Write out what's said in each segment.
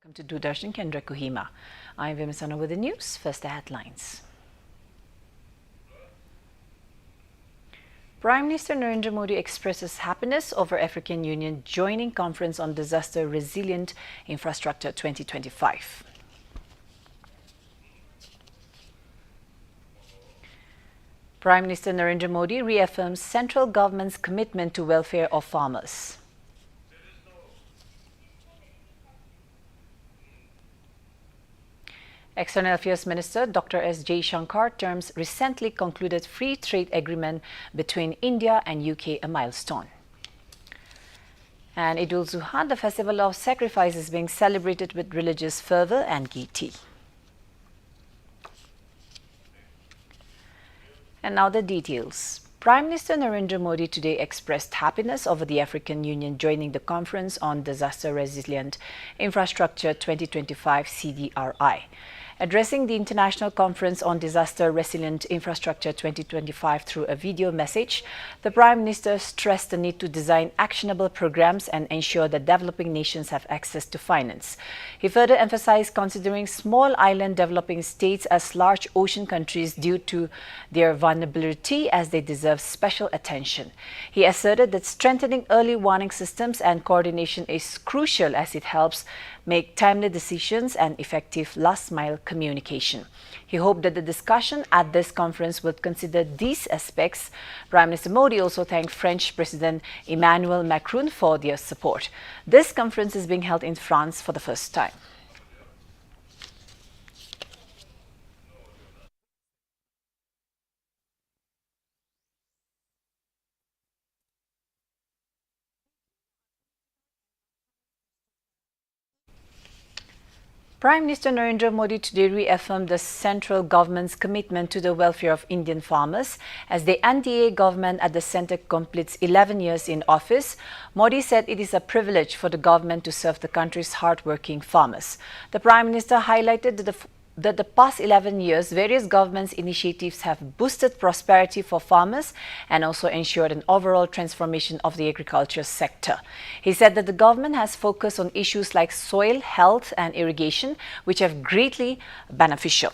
Welcome to Doordarshan Kendra Kohima. I'm Vimasana with the news. First, the headlines. Prime Minister Narendra Modi expresses happiness over African Union joining Conference on Disaster Resilient Infrastructure 2025. Prime Minister Narendra Modi reaffirms central government's commitment to welfare of farmers. External Affairs Minister Dr. S. Jaishankar terms recently concluded free trade agreement between India and UK a milestone. And Eid-ul-Zuha, the festival of sacrifice, is being celebrated with religious fervor and gaiety. And now the details. Prime Minister Narendra Modi today expressed happiness over the African Union joining the Conference on Disaster Resilient Infrastructure 2025 CDRI. Addressing the International Conference on Disaster Resilient Infrastructure 2025 through a video message, the Prime Minister stressed the need to design actionable programs and ensure that developing nations have access to finance. He further emphasized considering small island developing states as large ocean countries due to their vulnerability as they deserve special attention. He asserted that strengthening early warning systems and coordination is crucial as it helps make timely decisions and effective last-mile communication. He hoped that the discussion at this conference would consider these aspects. Prime Minister Modi also thanked French President Emmanuel Macron for their support. This conference is being held in France for the first time. Prime Minister Narendra Modi today reaffirmed the central government's commitment to the welfare of Indian farmers as the NDA government at the centre completes 11 years in office. Modi said it is a privilege for the government to serve the country's hard-working farmers. The Prime Minister highlighted that the past 11 years, various government's initiatives have boosted prosperity for farmers and also ensured an overall transformation of the agriculture sector. He said that the government has focused on issues like soil, health and irrigation, which have greatly beneficial.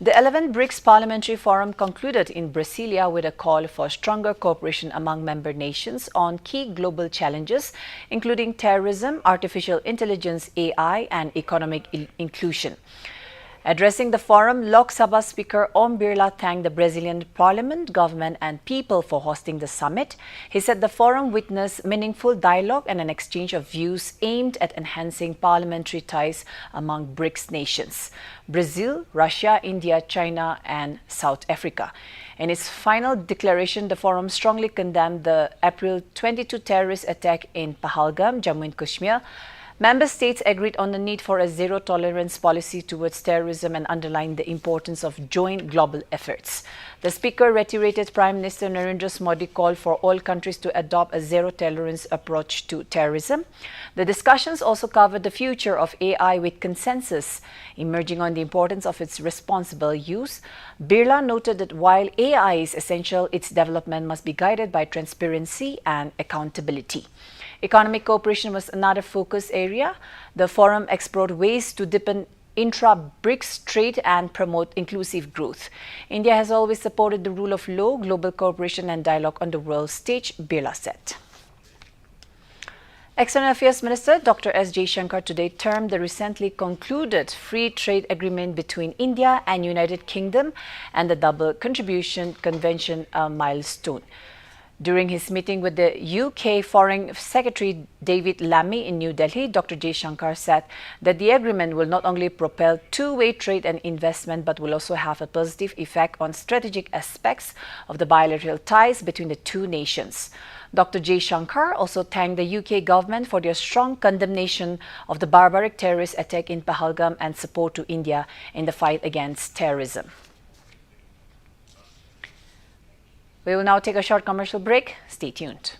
The 11th BRICS Parliamentary Forum concluded in Brasilia with a call for stronger cooperation among member nations on key global challenges, including terrorism, artificial intelligence, AI, and economic inclusion. Addressing the forum, Lok Sabha Speaker Om Birla thanked the Brazilian Parliament, government and people for hosting the summit. He said the forum witnessed meaningful dialogue and an exchange of views aimed at enhancing parliamentary ties among BRICS nations: Brazil, Russia, India, China and South Africa. In its final declaration, the forum strongly condemned the April 22 terrorist attack in Pahalgam, Jammu and Kashmir. Member states agreed on the need for a zero-tolerance policy towards terrorism and underlined the importance of joint global efforts. The speaker reiterated Prime Minister Narendra Modi's call for all countries to adopt a zero-tolerance approach to terrorism. The discussions also covered the future of AI with consensus emerging on the importance of its responsible use. Birla noted that while AI is essential, its development must be guided by transparency and accountability. Economic cooperation was another focus area. The forum explored ways to deepen intra-BRICS trade and promote inclusive growth. India has always supported the rule of law, global cooperation and dialogue on the world stage, Birla said. External Affairs Minister Dr. S. Jaishankar today termed the recently concluded free trade agreement between India and United Kingdom and the Double Contribution Convention a milestone. During his meeting with the UK Foreign Secretary David Lammy in New Delhi, Dr. Jaishankar said that the agreement will not only propel two-way trade and investment but will also have a positive effect on strategic aspects of the bilateral ties between the two nations. Dr. Jaishankar also thanked the UK government for their strong condemnation of the barbaric terrorist attack in Pahalgam and support to India in the fight against terrorism. We will now take a short commercial break. Stay tuned.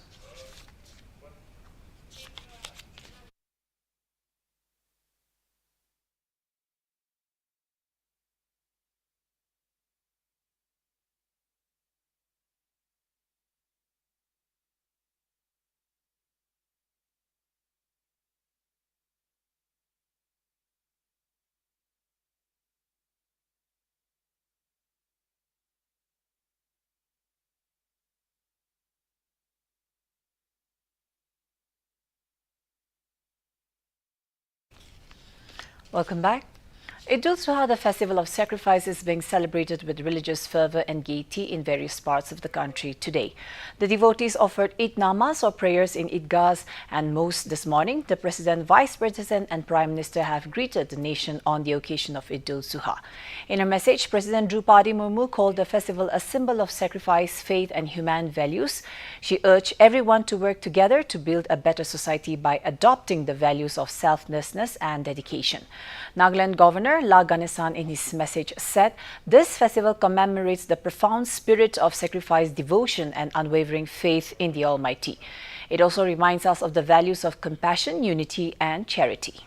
Welcome back. Eid al-Zuha, the festival of sacrifice, is being celebrated with religious fervor and gaiety in various parts of the country today. The devotees offered Eid namas or prayers in Eidgahs and mosques this morning. The President, Vice President and Prime Minister have greeted the nation on the occasion of Eid al-Zuha. In a message, President Drupadi Murmu called the festival a symbol of sacrifice, faith and human values. She urged everyone to work together to build a better society by adopting the values of selflessness and dedication. Nagaland Governor La Ganesan in his message said, this festival commemorates the profound spirit of sacrifice, devotion and unwavering faith in the Almighty. It also reminds us of the values of compassion, unity and charity.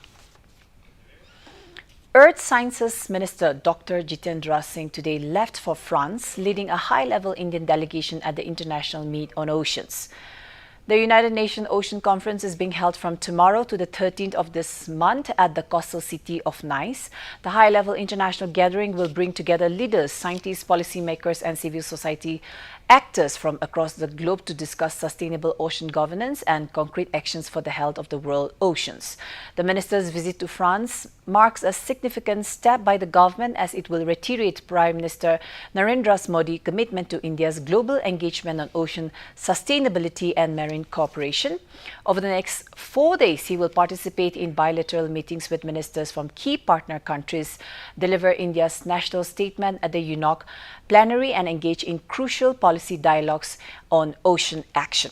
Earth Sciences Minister Dr. Jitendra Singh today left for France, leading a high-level Indian delegation at the International Meet on Oceans. The United Nations Ocean Conference is being held from tomorrow to the 13th of this month at the coastal city of Nice. The high-level international gathering will bring together leaders, scientists, policymakers and civil society actors from across the globe to discuss sustainable ocean governance and concrete actions for the health of the world oceans. The minister's visit to France marks a significant step by the government as it will reiterate Prime Minister Narendra Modi's commitment to India's global engagement on ocean sustainability and marine cooperation. Over the next 4 days, he will participate in bilateral meetings with ministers from key partner countries, deliver India's national statement at the UNOC plenary and engage in crucial policy dialogues on ocean action.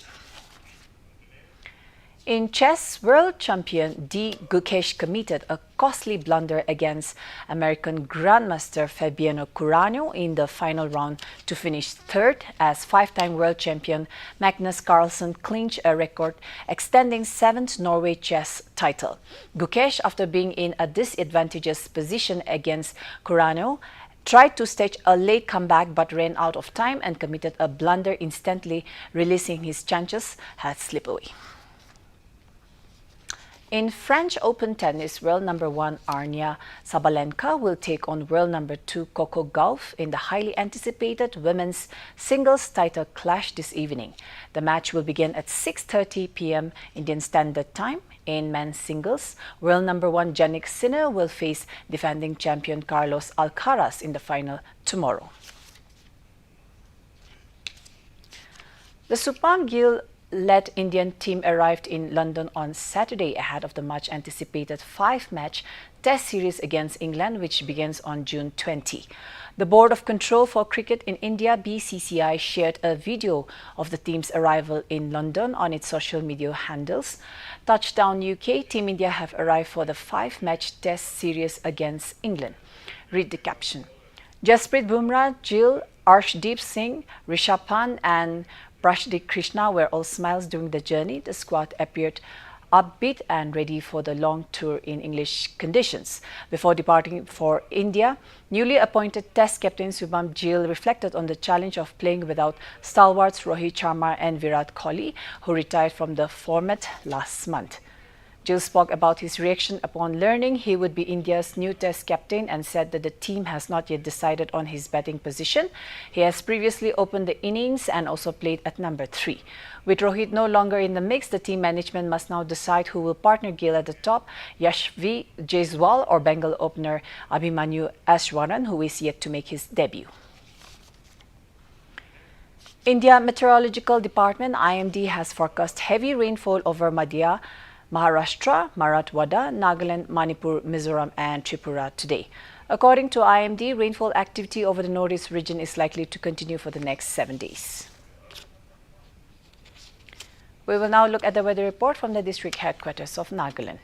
In chess, world champion D. Gukesh committed a costly blunder against American Grandmaster Fabiano Caruana in the final round to finish third as five-time world champion Magnus Carlsen clinched a record extending seventh Norway chess title. Gukesh, after being in a disadvantageous position against Caruana, tried to stage a late comeback but ran out of time and committed a blunder, instantly releasing his chances had slipped away. In French Open tennis, world number 1 Aryna Sabalenka will take on world number 2 Coco Gauff in the highly anticipated women's singles title clash this evening. The match will begin at 6:30 p.m. Indian Standard Time. In men's singles, world number 1 Jannik Sinner will face defending champion Carlos Alcaraz in the final tomorrow. The Shubman Gill-led Indian team arrived in London on Saturday ahead of the much-anticipated 5-match Test series against England, which begins on June 20. The Board of Control for Cricket in India, BCCI, shared a video of the team's arrival in London on its social media handles. Touchdown UK, Team India have arrived for the 5-match Test series against England. Read the caption. Jasprit Bumrah, Gill, Arshdeep Singh, Rishabh Pant and Prashdeep Krishna were all smiles during the journey. The squad appeared upbeat and ready for the long tour in English conditions. Before departing for India, newly appointed Test captain Shubman Gill reflected on the challenge of playing without stalwarts Rohit Sharma and Virat Kohli, who retired from the format last month. Gill spoke about his reaction upon learning he would be India's new Test captain and said that the team has not yet decided on his batting position. He has previously opened the innings and also played at number 3. With Rohit no longer in the mix, the team management must now decide who will partner Gill at the top, Yashasvi Jaiswal or Bengal opener Abhimanyu Ashwaran, who is yet to make his debut. India Meteorological Department IMD has forecast heavy rainfall over Madhya, Maharashtra, Marathwada, Nagaland, Manipur, Mizoram and Tripura today. According to IMD, rainfall activity over the northeast region is likely to continue for the next 7 days. We will now look at the weather report from the district headquarters of Nagaland.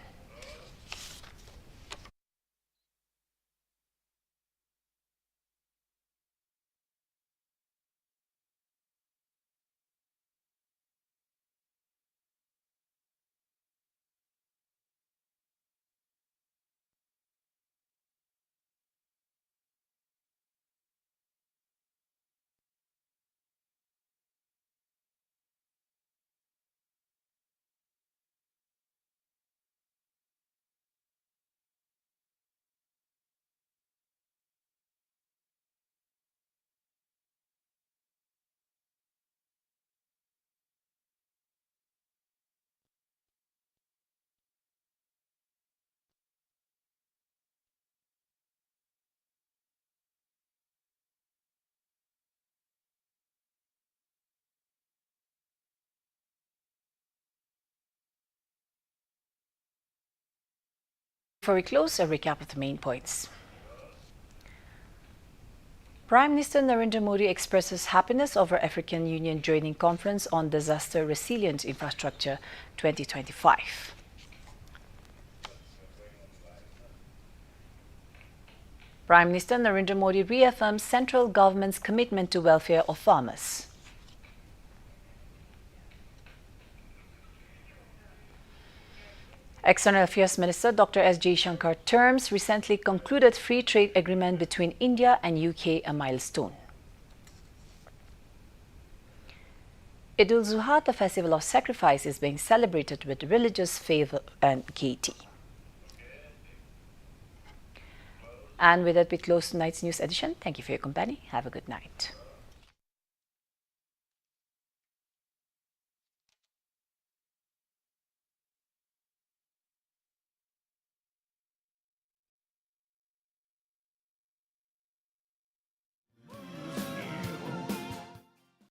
Before we close, a recap of the main points. Prime Minister Narendra Modi expresses happiness over African Union joining conference on disaster resilient infrastructure 2025. Prime Minister Narendra Modi reaffirms central government's commitment to welfare of farmers. External Affairs Minister Dr. S. Jaishankar terms recently concluded free trade agreement between India and UK a milestone. Eid al-Zuha, the festival of sacrifice, is being celebrated with religious fervor and gaiety. And with that, we close tonight's news edition. Thank you for your company. Have a good night.